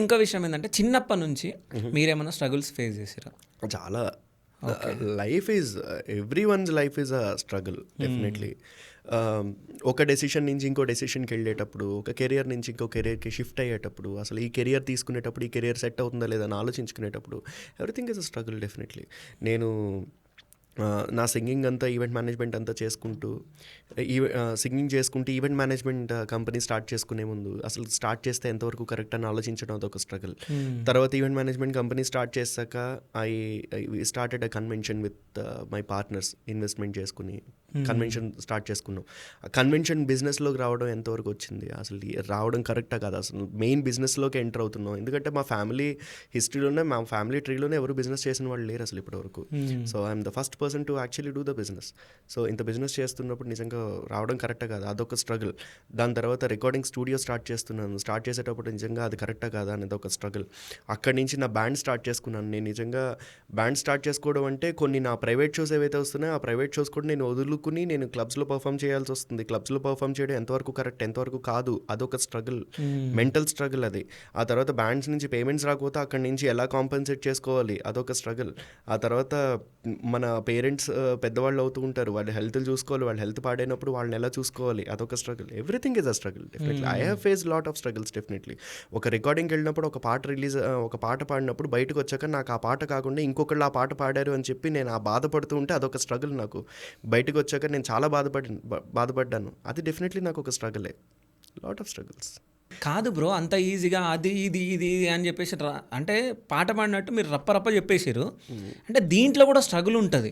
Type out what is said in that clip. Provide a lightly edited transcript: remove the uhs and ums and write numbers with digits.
ఇంకో విషయం ఏంటంటే చిన్నప్పటి నుంచి మీరేమైనా స్ట్రగుల్స్ ఫేస్ చేసిరా? చాలా. Life is every one's life is a struggle definitely. ఒక డెసిషన్ నుంచి ఇంకో డెసిషన్కి వెళ్ళేటప్పుడు, ఒక కెరియర్ నుంచి ఇంకో కెరియర్కి షిఫ్ట్ అయ్యేటప్పుడు, అసలు ఈ కెరియర్ తీసుకునేటప్పుడు ఈ కెరియర్ సెట్ అవుతుందా లేదా అని ఆలోచించుకునేటప్పుడు everything is a struggle definitely. నేను నా సింగింగ్ అంతా ఈవెంట్ మేనేజ్మెంట్ అంతా చేసుకుంటూ సింగింగ్ చేసుకుంటూ ఈవెంట్ మేనేజ్మెంట్ కంపెనీ స్టార్ట్ చేసుకునే ముందు అసలు స్టార్ట్ చేస్తే ఎంతవరకు కరెక్ట్ అని ఆలోచించడం అదొక స్ట్రగుల్. తర్వాత ఈవెంట్ మేనేజ్మెంట్ కంపెనీ స్టార్ట్ చేశాక I started a convention with my partners, investment చేసుకుని కన్వెన్షన్ స్టార్ట్ చేసుకున్నాం. కన్వెన్షన్ బిజినెస్లోకి రావడం ఎంతవరకు వచ్చింది, అసలు రావడం కరెక్టా కాదు, అసలు మెయిన్ బిజినెస్లోకి ఎంటర్ అవుతున్నాం. ఎందుకంటే మా ఫ్యామిలీ హిస్టరీలోనే, మా ఫ్యామిలీ ట్రీలోనే ఎవరు బిజినెస్ చేసిన వాళ్ళు లేరు అసలు ఇప్పటివరకు. So I'm the first person to actually do the business. So ఇంత బిజినెస్ చేస్తున్నప్పుడు నిజంగా రావడం కరెక్టా కాదు, అదొక స్ట్రగుల్. దాని తర్వాత రికార్డింగ్ స్టూడియో స్టార్ట్ చేస్తున్నాను. స్టార్ట్ చేసేటప్పుడు నిజంగా అది కరెక్టా కాదా అనేది ఒక స్ట్రగుల్. అక్కడి నుంచి నా బ్యాండ్ స్టార్ట్ చేసుకున్నాను. నేను నిజంగా బ్యాండ్ స్టార్ట్ చేసుకోవడం అంటే కొన్ని నా ప్రైవేట్ షోస్ ఏవైతే వస్తున్నాయో ఆ ప్రైవేట్ షోస్ కూడా నేను వదులుకుని నేను క్లబ్స్లో పర్ఫామ్ చేయాల్సి వస్తుంది. క్లబ్స్లో పర్ఫామ్ చేయడం ఎంతవరకు కరెక్ట్ ఎంతవరకు కాదు అదొక స్ట్రగుల్, మెంటల్ స్ట్రగుల్ అది. ఆ తర్వాత బ్యాండ్స్ నుంచి పేమెంట్స్ రాకపోతే అక్కడి నుంచి ఎలా కాంపెన్సేట్ చేసుకోవాలి అదొక స్ట్రగుల్. ఆ తర్వాత మన పేరెంట్స్ పెద్దవాళ్ళు అవుతూ ఉంటారు, వాళ్ళ హెల్త్ చూసుకోవాలి, వాళ్ళ హెల్త్ పాడైనప్పుడు వాళ్ళని ఎలా చూసుకోవాలి అదొక struggle. Everything is a struggle definitely. I have face lot of struggles definitely. ఒక రికార్డింగ్కి వెళ్ళినప్పుడు ఒక పాట పాడినప్పుడు బయటకు వచ్చాక నాకు ఆ పాట కాకుండా ఇంకొకళ్ళు ఆ పాట పాడారు అని చెప్పి నేను ఆ బాధపడుతూ ఉంటే అదొక స్ట్రగుల్. నాకు బయటకు వచ్చాక నేను చాలా బాధపడ్డాను. అది డెఫినెట్లీ నాకు ఒక స్ట్రగులే. Lot of struggles. కాదు బ్రో, అంత ఈజీగా అది ఇది ఇది అని చెప్పేసి అంటే పాట పాడినట్టు మీరు రప్ప చెప్పేసారు. అంటే దీంట్లో కూడా స్ట్రగుల్ ఉంటుంది.